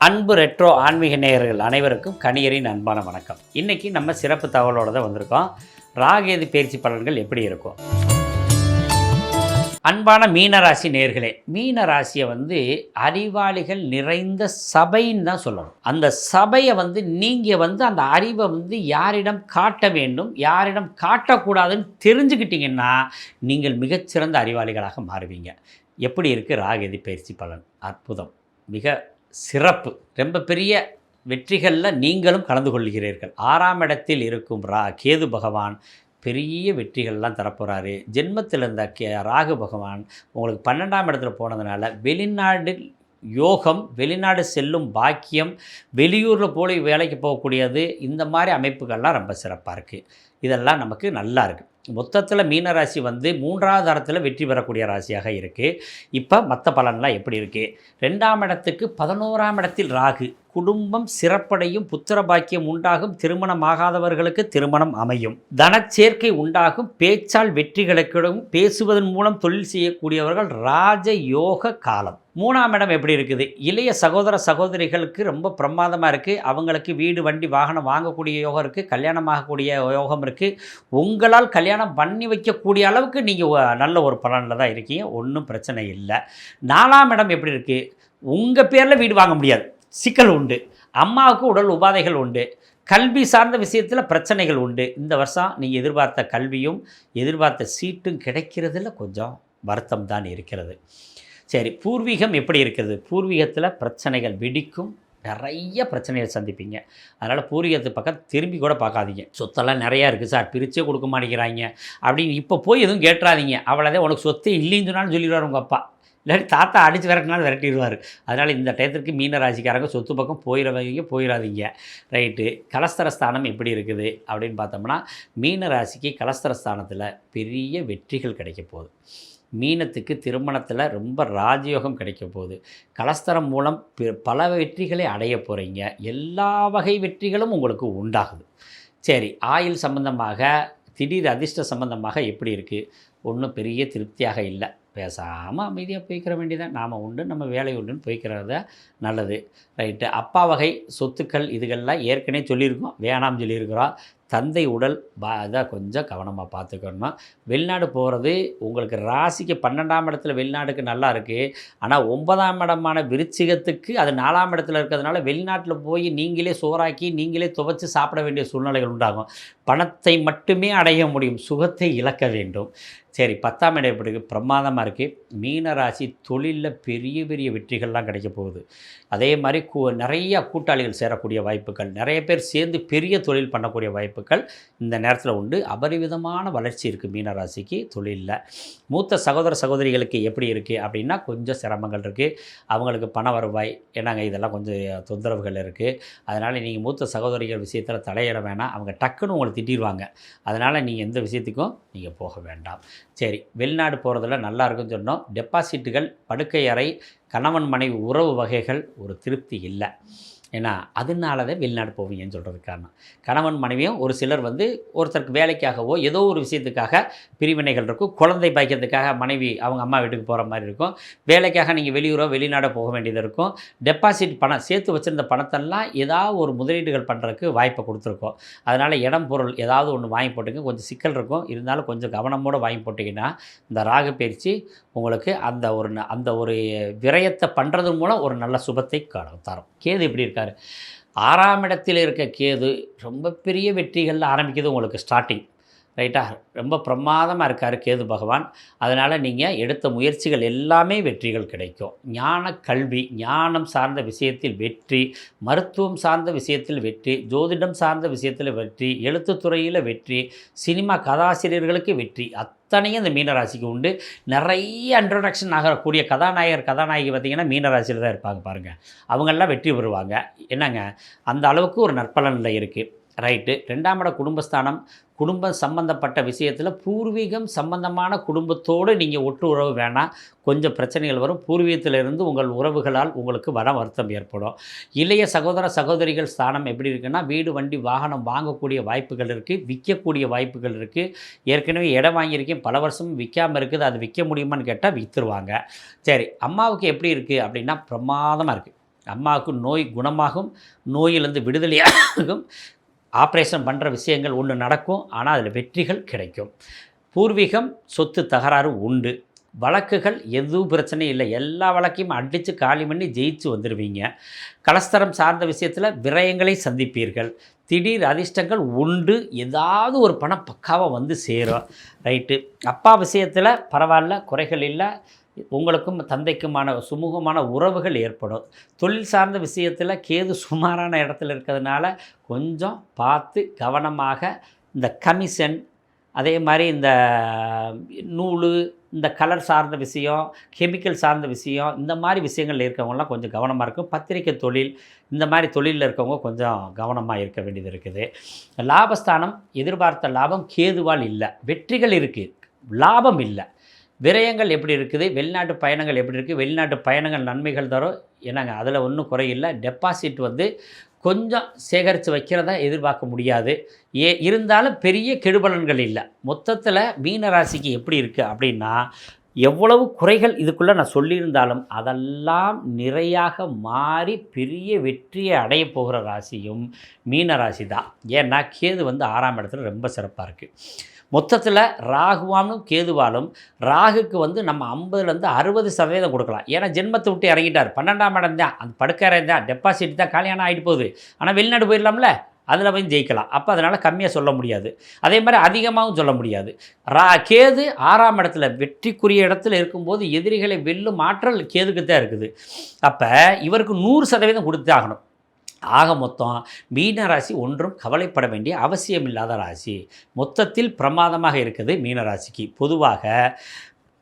அன்பு ரெட்ரோ ஆன்மீக நேயர்கள் அனைவருக்கும் கணியரின் அன்பான வணக்கம். இன்றைக்கி நம்ம சிறப்பு தகவலோடு தான் வந்திருக்கோம். ராகேது பயிற்சி பலன்கள் எப்படி இருக்கும்? அன்பான மீனராசி நேயர்களே, மீன ராசியை அறிவாளிகள் நிறைந்த சபைன்னு தான் சொல்லணும். அந்த சபையை நீங்கள் அந்த அறிவை யாரிடம் காட்ட வேண்டும், யாரிடம் காட்டக்கூடாதுன்னு தெரிஞ்சுக்கிட்டிங்கன்னா நீங்கள் மிகச்சிறந்த அறிவாளிகளாக மாறுவீங்க. எப்படி இருக்குது ராகேது பயிற்சி பலன்? அற்புதம், மிக சிறப்பு. ரொம்ப பெரிய வெற்றிகளில் நீங்களும் கலந்து கொள்கிறீர்கள். 6ஆம் இடத்தில் இருக்கும் கேது பகவான் பெரிய வெற்றிகள்லாம் தரப்போகிறாரு. ஜென்மத்தில் இருந்த ராகு பகவான் உங்களுக்கு 12ஆம் இடத்துல போனதுனால வெளிநாடு யோகம், வெளிநாடு செல்லும் பாக்கியம், வெளியூரில் போய் வேலைக்கு போகக்கூடியது, இந்த மாதிரி அமைப்புகள்லாம் ரொம்ப சிறப்பாக இருக்குது. இதெல்லாம் நமக்கு நல்லா இருக்குது. மொத்தத்தில் மீனராசி 3ஆவது இடத்துல வெற்றி பெறக்கூடிய ராசியாக இருக்குது. இப்போ மற்ற பலன்லாம் எப்படி இருக்குது? 2ஆம் இடத்துக்கு 11ஆம் இடத்தில் ராகு. குடும்பம் சிறப்படையும், புத்திர பாக்கியம் உண்டாகும், திருமணம் ஆகாதவர்களுக்கு திருமணம் அமையும், தனச்சேர்க்கை உண்டாகும், பேச்சால் வெற்றி கிடைக்கும், பேசுவதன் மூலம் தொழில் செய்யக்கூடியவர்கள் ராஜயோக காலம். 3ஆம் இடம் எப்படி இருக்குது? இளைய சகோதர சகோதரிகளுக்கு ரொம்ப பிரமாதமாக இருக்குது. அவங்களுக்கு வீடு வண்டி வாகனம் வாங்கக்கூடிய யோகம் இருக்குது, கல்யாணம் ஆகக்கூடிய யோகம் இருக்குது. உங்களால் கல்யாணம் பண்ணி வைக்கக்கூடிய அளவுக்கு நீங்கள் நல்ல ஒரு பலனில் தான் இருக்கீங்க, ஒன்றும் பிரச்சனை இல்லை. 4ஆம் இடம் எப்படி இருக்குது? உங்கள் பேரில் வீடு வாங்க முடியாது, சிக்கல் உண்டு. அம்மாவுக்கு உடல் உபாதைகள் உண்டு. கல்வி சார்ந்த விஷயத்தில் பிரச்சனைகள் உண்டு. இந்த வருஷம் நீங்கள் எதிர்பார்த்த கல்வியும் எதிர்பார்த்த சீட்டும் கிடைக்கிறதுல கொஞ்சம் வருத்தம் தான் இருக்கிறது. சரி, பூர்வீகம் எப்படி இருக்கிறது? பூர்வீகத்தில் பிரச்சனைகள் வெடிக்கும், நிறைய பிரச்சனைகளை சந்திப்பீங்க. அதனால் பூர்வீகத்து பக்கம் திரும்பி கூட பார்க்காதீங்க. சொத்தெல்லாம் நிறையா இருக்குது சார், பிரித்தே கொடுக்க மாட்டேங்கிறாங்க அப்படின்னு இப்போ போய் எதுவும் கேட்டுறாதீங்க. அவ்வளோதான், உனக்கு சொத்தே இல்லைன்னு சொன்னாலும் சொல்லிடுவார் உங்கள் அப்பா, இல்லாட்டி தாத்தா அடித்து விரட்டினாலும் விரட்டிடுவார். அதனால் இந்த டயத்திற்கு மீன ராசிக்காரங்க சொத்து பக்கம் போயிடாதீங்க. ரைட்டு. கலஸ்தரஸ்தானம் எப்படி இருக்குது அப்படின்னு பார்த்தோம்னா, மீன ராசிக்கு கலஸ்தரஸ்தானத்தில் பெரிய வெற்றிகள் கிடைக்க போகுது. மீனத்துக்கு திருமணத்தில் ரொம்ப ராஜயோகம் கிடைக்க போகுது. கலஸ்தரம் மூலம் பல வெற்றிகளை அடைய போகிறீங்க. எல்லா வகை வெற்றிகளும் உங்களுக்கு உண்டாகுது. சரி, ஆயுள் சம்பந்தமாக திடீர் அதிர்ஷ்ட சம்பந்தமாக எப்படி இருக்குது? ஒன்றும் பெரிய திருப்தியாக இல்லை. பேசாமல் அமைதியாக போய்க்கிற வேண்டியதான். நாம் உண்டு, நம்ம வேலை உண்டுன்னு போய்க்கிறத நல்லது. ரைட்டு. அப்பா வகை சொத்துக்கள் இதுகள்லாம் ஏற்கனவே சொல்லியிருக்கோம், வேணாம்னு சொல்லியிருக்கிறோம். தந்தை உடல் அதை கொஞ்சம் கவனமாக பார்த்துக்கணும். வெளிநாடு போகிறது உங்களுக்கு ராசிக்கு 12ஆம் இடத்துல வெளிநாடுக்கு நல்லா இருக்குது. ஆனால் 9ஆம் இடமான விருச்சிகத்துக்கு அது 4ஆம் இடத்துல இருக்கிறதுனால வெளிநாட்டில் போய் நீங்களே சோறாக்கி நீங்களே துவைச்சி சாப்பிட வேண்டிய சூழ்நிலைகள் உண்டாகும். பணத்தை மட்டுமே அடைய முடியும், சுகத்தை இழக்க வேண்டும். சரி, 10ஆம் இடம் எப்படி இருக்குது? பிரமாதமாக இருக்குது. மீனராசி தொழிலில் பெரிய பெரிய வெற்றிகள்லாம் கிடைக்க போகுது. அதே மாதிரி நிறைய கூட்டாளிகள் சேரக்கூடிய வாய்ப்புகள், நிறைய பேர் சேர்ந்து பெரிய தொழில் பண்ணக்கூடிய வாய்ப்புகள் இந்த நேரத்தில் உண்டு. அபரிவிதமான வளர்ச்சி இருக்குது மீனராசிக்கு தொழிலில். மூத்த சகோதர சகோதரிகளுக்கு எப்படி இருக்குது அப்படின்னா, கொஞ்சம் சிரமங்கள் இருக்குது. அவங்களுக்கு பண வருவாய் என்னங்க இதெல்லாம் கொஞ்சம் தொந்தரவுகள் இருக்குது. அதனால் நீங்கள் மூத்த சகோதரிகள் விஷயத்தில் தலையிட வேணாம், அவங்க டக்குன்னு உங்களை திட்டிடுவாங்க. அதனால் நீங்கள் எந்த விஷயத்துக்கும் நீங்கள் போக வேண்டாம். சரி, வெளிநாடு போகிறதுல நல்லா இருக்குன்னு சொன்னோம். டெபாசிட்டுகள், படுக்கை அறை, கணவன் மனைவி உறவு வகைகள் ஒரு திருப்தி இல்லை. ஏன்னா அதனால தான் வெளிநாடு போவீங்கன்னு சொல்கிறதுக்கு காரணம். கணவன் மனைவியும் ஒரு சிலர் ஒருத்தருக்கு வேலைக்காகவோ ஏதோ ஒரு விஷயத்துக்காக பிரிவினைகள் இருக்கும். குழந்தை பாய்க்கிறதுக்காக மனைவி அவங்க அம்மா வீட்டுக்கு போகிற மாதிரி இருக்கும். வேலைக்காக நீங்கள் வெளிநாடோ போக வேண்டியது இருக்கும். டெபாசிட் பணம் சேர்த்து வச்சுருந்த பணத்தெல்லாம் ஏதாவது ஒரு முதலீடுகள் பண்ணுறதுக்கு வாய்ப்பை கொடுத்துருக்கோம். அதனால் இடம் பொருள் ஏதாவது ஒன்று வாங்கி போட்டுங்க. கொஞ்சம் சிக்கல் இருக்கும், இருந்தாலும் கொஞ்சம் கவனமோடு வாங்கி போட்டிங்கன்னா இந்த ராகு பயிற்சி உங்களுக்கு அந்த ஒரு விரயத்தை பண்ணுறது மூலம் ஒரு நல்ல சுபத்தை தரும். கேது எப்படி இருக்கார்? 6ஆம் இடத்தில் இருக்க கேது ரொம்ப பெரிய வெற்றிகளில் ஆரம்பிக்கிறது உங்களுக்கு ஸ்டார்டிங். ரைட்டா? ரொம்ப பிரமாதமாக இருக்கார் கேது பகவான். அதனால் நீங்கள் எடுத்த முயற்சிகள் எல்லாமே வெற்றிகள் கிடைக்கும். ஞான கல்வி, ஞானம் சார்ந்த விஷயத்தில் வெற்றி, மருத்துவம் சார்ந்த விஷயத்தில் வெற்றி, ஜோதிடம் சார்ந்த விஷயத்தில் வெற்றி, எழுத்துத்துறையில் வெற்றி, சினிமா கதாசிரியர்களுக்கு வெற்றி, அத்தனையும் இந்த மீனராசிக்கு உண்டு. நிறைய இன்ட்ரொடக்ஷன் ஆகக்கூடிய கதாநாயகர் கதாநாயகி பார்த்திங்கன்னா மீனராசியில் தான் இருப்பாங்க பாருங்கள். அவங்கெல்லாம் வெற்றி பெறுவாங்க. என்னங்க அந்த அளவுக்கு ஒரு நற்பலனில் இருக்குது. ரைட்டு. 2ஆம் இட குடும்பஸ்தானம். குடும்பம் சம்பந்தப்பட்ட விஷயத்தில் பூர்வீகம் சம்பந்தமான குடும்பத்தோடு நீங்கள் ஒட்டு உறவு வேணாம், கொஞ்சம் பிரச்சனைகள் வரும். பூர்வீகத்திலிருந்து உங்கள் உறவுகளால் உங்களுக்கு வருத்தம் ஏற்படும். இளைய சகோதர சகோதரிகள் ஸ்தானம் எப்படி இருக்குன்னா, வீடு வண்டி வாகனம் வாங்கக்கூடிய வாய்ப்புகள் இருக்குது, விற்கக்கூடிய வாய்ப்புகள் இருக்குது. ஏற்கனவே இடம் வாங்கியிருக்கேன், பல வருஷமும் விற்காமல் இருக்குது, அது விற்க முடியுமான்னு கேட்டால் விற்றுருவாங்க. சரி, அம்மாவுக்கு எப்படி இருக்குது அப்படின்னா பிரமாதமாக இருக்குது. அம்மாவுக்கு நோய் குணமாகும், நோயிலிருந்து விடுதலையாகும், ஆப்ரேஷன் பண்ணுற விஷயங்கள் ஒன்று நடக்கும், ஆனால் அதில் வெற்றிகள் கிடைக்கும். பூர்வீகம் சொத்து தகராறு உண்டு, வழக்குகள் எதுவும் பிரச்சனை இல்லை, எல்லா வழக்கையும் அடித்து காலி பண்ணி ஜெயிச்சு வந்துடுவீங்க. கலஸ்தரம் சார்ந்த விஷயத்தில் விரயங்களை சந்திப்பீர்கள். திடீர் அதிர்ஷ்டங்கள் உண்டு, ஏதாவது ஒரு பணம் பக்காவாக வந்து சேரும். ரைட்டு. அப்பா விஷயத்தில் பரவாயில்ல, குறைகள் இல்லை, உங்களுக்கும் தந்தைக்குமான சுமூகமான உறவுகள் ஏற்படும். தொழில் சார்ந்த விஷயத்தில் கேது சுமாரான இடத்துல இருக்கிறதுனால கொஞ்சம் பார்த்து கவனமாக இந்த கமிஷன், அதே மாதிரி இந்த நூல், இந்த கலர் சார்ந்த விஷயம், கெமிக்கல் சார்ந்த விஷயம், இந்த மாதிரி விஷயங்கள் இருக்கவங்களாம் கொஞ்சம் கவனமாக இருக்கும். பத்திரிக்கை தொழில், இந்த மாதிரி தொழிலில் இருக்கவங்க கொஞ்சம் கவனமாக இருக்க வேண்டியது இருக்குது. லாபஸ்தானம் எதிர்பார்த்த லாபம் கேதுவால் இல்லை, வெற்றிகள் இருக்குது, லாபம் இல்லை. விரயங்கள் எப்படி இருக்குது, வெளிநாட்டு பயணங்கள் எப்படி இருக்குது, வெளிநாட்டு பயணங்கள் நன்மைகள் தரும். என்னங்க அதில் ஒன்றும் குறையில்லை. டெபாசிட் வந்து கொஞ்சம் சேகரித்து வைக்கிறதா எதிர்பார்க்க முடியாது. இருந்தாலும் பெரிய கெடுபலன்கள் இல்லை. மொத்தத்தில் மீன ராசிக்கு எப்படி இருக்குது அப்படின்னா, எவ்வளவு குறைகள் இதுக்குள்ளே நான் சொல்லியிருந்தாலும் அதெல்லாம் நிறையாக மாறி பெரிய வெற்றியை அடைய போகிற ராசியும் மீன ராசி தான். ஏன்னா கேது வந்து 6ஆம் இடத்துல ரொம்ப சிறப்பாக இருக்குது. மொத்தத்தில் ராகுவானும் கேதுவாலும் ராகுக்கு வந்து நம்ம 50லேருந்து 60% கொடுக்கலாம். ஏன்னா ஜென்மத்தை விட்டு இறங்கிட்டார், 12ஆம் இடம் தான், அந்த படுக்கறை தான், டெபாசிட் தான், கல்யாணம் ஆகிட்டு போகுது. ஆனால் வெளிநாடு போயிடலாம்ல, அதில் போய் ஜெயிக்கலாம். அப்போ அதனால் கம்மியாக சொல்ல முடியாது, அதே மாதிரி அதிகமாகவும் சொல்ல முடியாது. கேது 6ஆம் இடத்துல வெற்றிக்குரிய இடத்துல இருக்கும்போது எதிரிகளை வெல்லும் ஆற்றல் கேதுக்கு தான் இருக்குது. அப்போ இவருக்கு 100% கொடுத்து ஆகணும். ஆக மொத்தம் மீனராசி ஒன்றும் கவலைப்பட வேண்டிய அவசியம் இல்லாத ராசி. மொத்தத்தில் பிரமாதமாக இருக்குது மீனராசிக்கு. பொதுவாக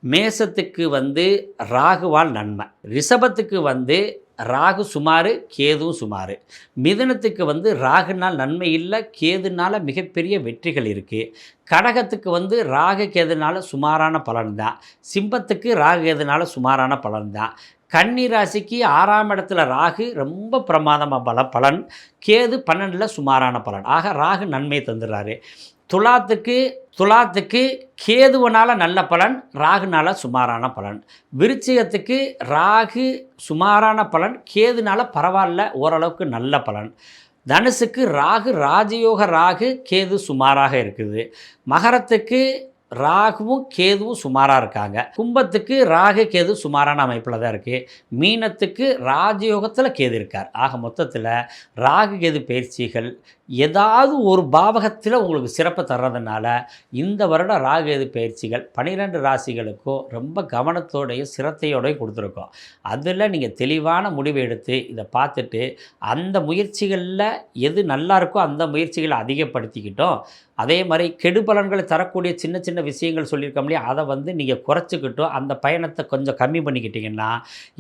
மேசத்துக்கு வந்து ராகுவால் நன்மை, ரிஷபத்துக்கு வந்து ராகு சுமார், கேதுவும் சுமார், மிதுனத்துக்கு வந்து ராகுனால் நன்மை இல்லை, கேதுனால் மிகப்பெரிய வெற்றிகள் இருக்குது. கடகத்துக்கு வந்து ராகு கேதுனால சுமாரான பலன் தான், சிம்பத்துக்கு ராகு கேதுனால சுமாரான பலன் தான். கன்னி ராசிக்கு 6ஆம் இடத்துல ராகு ரொம்ப பிரமாதமாக பலன், கேது 12ல் சுமாரான பலன். ஆக ராகு நன்மை தந்துடுறாரு. துலாத்துக்கு கேதுவனால் நல்ல பலன், ராகுனால் சுமாரான பலன். விருச்சிகத்துக்கு ராகு சுமாரான பலன், கேதுனால் பரவாயில்ல ஓரளவுக்கு நல்ல பலன். தனுசுக்கு ராகு ராஜயோக ராகு, கேது சுமாராக இருக்குது. மகரத்துக்கு ராகுவும் கேதுவும் சுமாராக இருக்காங்க. கும்பத்துக்கு ராகு கேது சுமாரான அமைப்பில் தான் இருக்குது. மீனத்துக்கு ராஜயோகத்தில் கேது இருக்கார். ஆக மொத்தத்தில் ராகு கேது பயிற்சிகள் ஏதாவது ஒரு பாவகத்தில் உங்களுக்கு சிறப்பு தர்றதுனால இந்த வருடம் ராகு கேது பயிற்சிகள் 12 ராசிகளுக்கும் ரொம்ப கவனத்தோடையும் சிரத்தையோடையும் கொடுத்துருக்கோம். அதில் நீங்கள் தெளிவான முடிவு எடுத்து இதை பார்த்துட்டு அந்த முயற்சிகளில் எது நல்லா இருக்கோ அந்த முயற்சிகளை அதிகப்படுத்திக்கிட்டோம். அதே மாதிரி கெடுபலன்களை தரக்கூடிய சின்ன சின்ன விஷயங்கள் சொல்லியிருக்கோம் இல்லையா, அதை வந்து நீங்கள் குறைச்சிக்கிட்டோம், அந்த பயணத்தை கொஞ்சம் கம்மி பண்ணிக்கிட்டிங்கன்னா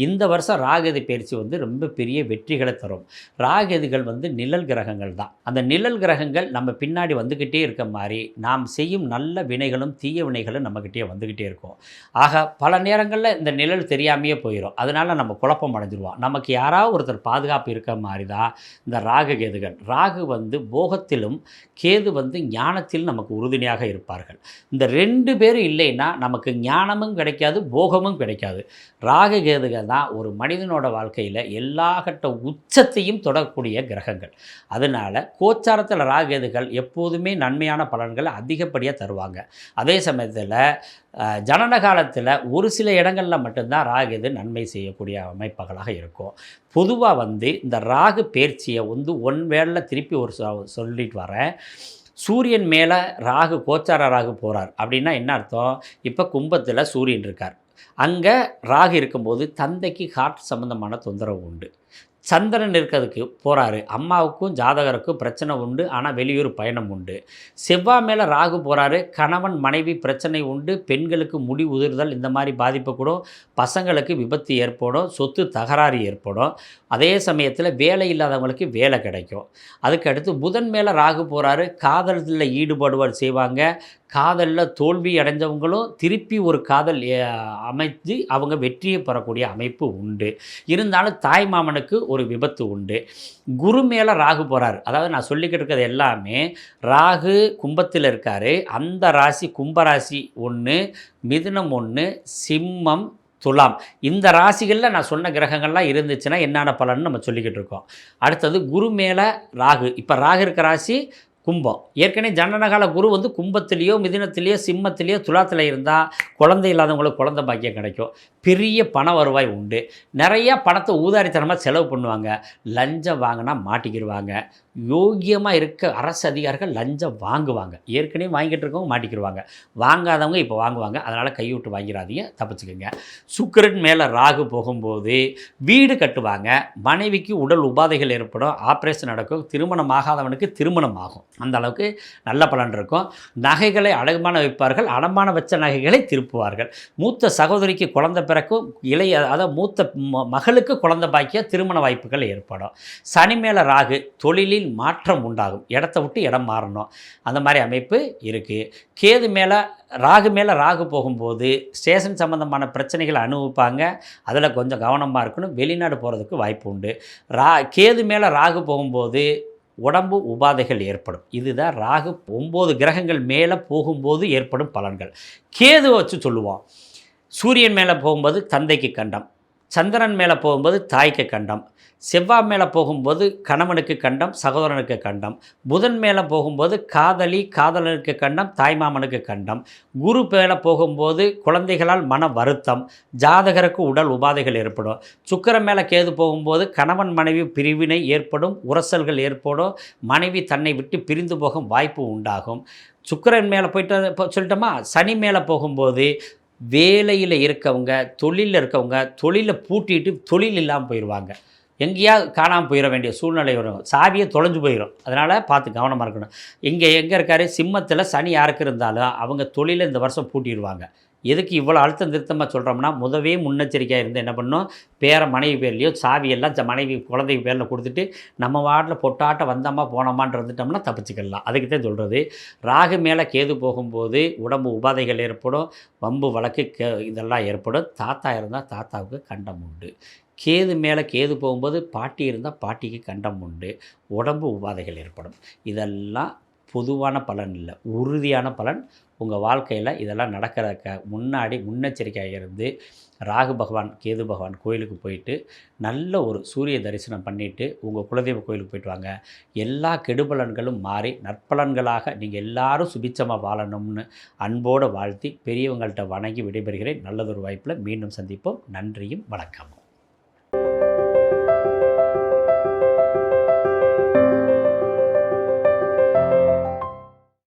இந்த வருஷம் ராகுகேது பயிற்சி வந்து ரொம்ப பெரிய வெற்றிகளை தரும். ராகுகேதுகள் வந்து நிழல் கிரகங்கள் தான். அந்த நிழல் கிரகங்கள் நம்ம பின்னாடி வந்துக்கிட்டே இருக்க மாதிரி நாம் செய்யும் நல்ல வினைகளும் தீய வினைகளும் நம்மக்கிட்டே வந்துக்கிட்டே இருக்கும். ஆக பல நேரங்களில் இந்த நிழல் தெரியாமையே போயிடும், அதனால் நம்ம குழப்பம் அடைஞ்சிருவோம். நமக்கு யாராவது ஒருத்தர் பாதுகாப்பு இருக்க மாதிரி தான் இந்த ராகுகேதுகள். ராகு வந்து போகத்திலும் கேது வந்து ஞானத்தில் நமக்கு உறுதுணையாக இருப்பார்கள். இந்த 2 பேரும் இல்லைன்னா நமக்கு ஞானமும் கிடைக்காது, போகமும் கிடைக்காது. ராகு கேதுகள் தான் ஒரு மனிதனோட வாழ்க்கையில் எல்லா கட்ட உச்சத்தையும் தொடரக்கூடிய கிரகங்கள். அதனால் கோச்சாரத்தில் ராகு கேதுகள் எப்போதுமே நன்மையான பலன்களை அதிகப்படியாக தருவாங்க. அதே சமயத்தில் ஜனன காலத்தில் ஒரு சில இடங்களில் மட்டும்தான் ராகு கேது நன்மை செய்யக்கூடிய அமைப்புகளாக இருக்கும். பொதுவாக வந்து இந்த ராகு பயிற்சியை வந்து வேளையில் திருப்பி ஒரு சொல்லிட்டு வரேன். சூரியன் மேலே ராகு கோச்சார ராகு போகிறார் அப்படின்னா என்ன அர்த்தம்? இப்போ கும்பத்தில் சூரியன் இருக்கார், அங்கே ராகு இருக்கும்போது தந்தைக்கு ஹார்ட் சம்மந்தமான தொந்தரவு உண்டு. சந்திரன் இருக்கிறதுக்கு போகிறாரு, அம்மாவுக்கும் ஜாதகருக்கும் பிரச்சனை உண்டு, ஆனால் வெளியூர் பயணம் உண்டு. செவ்வாய் மேலே ராகு போகிறாரு, கணவன் மனைவி பிரச்சனை உண்டு, பெண்களுக்கு முடி உதிர்தல் இந்த மாதிரி பாதிப்பு கூடும், பசங்களுக்கு விபத்து ஏற்படும், சொத்து தகராறு ஏற்படும். அதே சமயத்தில் வேலை இல்லாதவங்களுக்கு வேலை கிடைக்கும். அதுக்கு அடுத்து புதன் மேலே ராகு போகிறாரு, காதலில் ஈடுபடுவார் செய்வாங்க, காதலில் தோல்வி அடைஞ்சவங்களும் திருப்பி ஒரு காதல் அமைத்து அவங்க வெற்றியை பெறக்கூடிய அமைப்பு உண்டு. இருந்தாலும் தாய் மாமனுக்கு ஒரு விபத்து உண்டு. குரு மேலே ராகு போகிறார், அதாவது நான் சொல்லிக்கிட்டு இருக்கிறது எல்லாமே ராகு கும்பத்தில் இருக்கார். அந்த ராசி கும்பராசி 1, மிதுனம் 1, சிம்மம், துலாம். இந்த ராசிகளில் நான் சொன்ன கிரகங்கள்லாம் இருந்துச்சுன்னா என்னான பலன்னு நம்ம சொல்லிக்கிட்டு இருக்கோம். அடுத்தது குரு மேலே ராகு. இப்போ ராகு இருக்க ராசி கும்பம். ஏற்கனவே ஜனனகால குரு வந்து கும்பத்திலேயோ மிதுனத்திலேயோ சிம்மத்திலேயோ துலாத்தில் இருந்தால் குழந்தை இல்லாதவங்களுக்கு குழந்தை பாக்கியம் கிடைக்கும். பெரிய பண வருவாய் உண்டு. நிறையா பணத்தை ஊதாரித்தனமாக செலவு பண்ணுவாங்க. லஞ்சம் வாங்கினா மாட்டிக்கிடுவாங்க. யோக்கியமாக இருக்க அரசு அதிகாரிகள் லஞ்சம் வாங்குவாங்க. ஏற்கனவே வாங்கிட்டு இருக்கவங்க மாட்டிக்கிடுவாங்க. வாங்காதவங்க இப்போ வாங்குவாங்க. அதனால் கைவிட்டு வாங்கிறாதீங்க, தப்பிச்சுக்குங்க. சுக்கிரன் மேலே ராகு போகும்போது வீடு கட்டுவாங்க. மனைவிக்கு உடல் உபாதைகள் ஏற்படும். ஆப்ரேஷன் நடக்கும். திருமணம் ஆகாதவனுக்கு திருமணம் ஆகும். அந்த அளவுக்கு நல்ல பலன் இருக்கும். நகைகளை அடமான வைப்பார்கள். அடமான வச்ச நகைகளை திருப்புவார்கள். மூத்த சகோதரிக்கு குழந்தை பிறக்கும். இளைய அதாவது மூத்த மகளுக்கு குழந்தை பாக்கிய திருமண வாய்ப்புகள் ஏற்படும். சனி மேலே ராகு, தொழிலில் மாற்றம் உண்டாகும். இடத்த விட்டு இடம் மாறணும். அந்த மாதிரி அமைப்பு இருக்குது. கேது மேலே ராகு போகும்போது ஸ்டேஷன் சம்மந்தமான பிரச்சனைகளை அனுபவிப்பாங்க. அதில் கொஞ்சம் கவனமாக இருக்கணும். வெளிநாடு போகிறதுக்கு வாய்ப்பு உண்டு. கேது மேலே ராகு போகும்போது உடம்பு உபாதைகள் ஏற்படும். இதுதான் ராகு 9 கிரகங்கள் மேலே போகும்போது ஏற்படும் பலன்கள். கேது வச்சு சொல்லுவோம். சூரியன் மேலே போகும்போது தந்தைக்கு கண்டம், சந்திரன் மேலே போகும்போது தாய்க்கு கண்டம், செவ்வாய் மேலே போகும்போது கணவனுக்கு கண்டம், சகோதரனுக்கு கண்டம், புதன் மேலே போகும்போது காதலனுக்கு கண்டம், தாய்மாமனுக்கு கண்டம், குரு மேலே போகும்போது குழந்தைகளால் மன வருத்தம், ஜாதகருக்கு உடல் உபாதைகள் ஏற்படும். சுக்கிரன் மேலே கேது போகும்போது கணவன் மனைவி பிரிவினை ஏற்படும், உரசல்கள் ஏற்படும், மனைவி தன்னை விட்டு பிரிந்து போகும் வாய்ப்பு உண்டாகும். சுக்கிரன் மேலே போயிட்டு சொல்லிட்டோமா. சனி மேலே போகும்போது வேலையில் இருக்கவங்க, தொழிலில் இருக்கவங்க தொழிலை பூட்டிட்டு தொழில் இல்லாமல் போயிடுவாங்க. எங்கேயாவது காணாமல் போயிட வேண்டிய சூழ்நிலை வரும். சாவியை தொலைஞ்சு போயிடும். அதனால் பார்த்து கவனமாக இருக்கணும். எங்கே இருக்கார் சிம்மத்தில் சனி யாருக்கு இருந்தாலும் அவங்க தொழிலை இந்த வருஷம் பூட்டிடுவாங்க. எதுக்கு இவ்வளோ அழுத்தம் திருத்தமாக சொல்கிறோம்னா, முதவே முன்னெச்சரிக்கையாக இருந்து என்ன பண்ணணும், மனைவி பேர்லையோ சாவியெல்லாம் மனைவி குழந்தை பேரில் கொடுத்துட்டு நம்ம வார்டில் பொட்டாட்ட வந்தோமா போனோமான்னு இருந்துட்டோம்னா தப்பிச்சுக்கலாம். அதுக்கு தான் சொல்கிறது. ராகு மேலே கேது போகும்போது உடம்பு உபாதைகள் ஏற்படும். வம்பு வழக்கு இதெல்லாம் ஏற்படும். தாத்தா இருந்தால் தாத்தாவுக்கு கண்டம் உண்டு. கேது மேலே கேது போகும்போது பாட்டி இருந்தால் பாட்டிக்கு கண்டம் உண்டு. உடம்பு உபாதைகள் ஏற்படும். இதெல்லாம் பொதுவான பலன் இல்லை, உறுதியான பலன். உங்கள் வாழ்க்கையில் இதெல்லாம் நடக்கிறதுக்கு முன்னாடி முன்னெச்சரிக்கையாக இருந்து ராகு பகவான் கேது பகவான் கோயிலுக்கு போயிட்டு நல்ல ஒரு சூரிய தரிசனம் பண்ணிவிட்டு உங்கள் குலதெய்வ கோயிலுக்கு போயிட்டு வாங்க. எல்லா கெடுபலன்களும் மாறி நற்பலன்களாக நீங்கள் எல்லாரும் சுபிச்சமாக வாழணும்னு அன்போடு வாழ்த்தி பெரியவங்கள்ட்ட வணங்கி விடைபெறுகிறேன். நல்லதொரு வாய்ப்பில் மீண்டும் சந்திப்போம். நன்றியும் வணக்கமும்.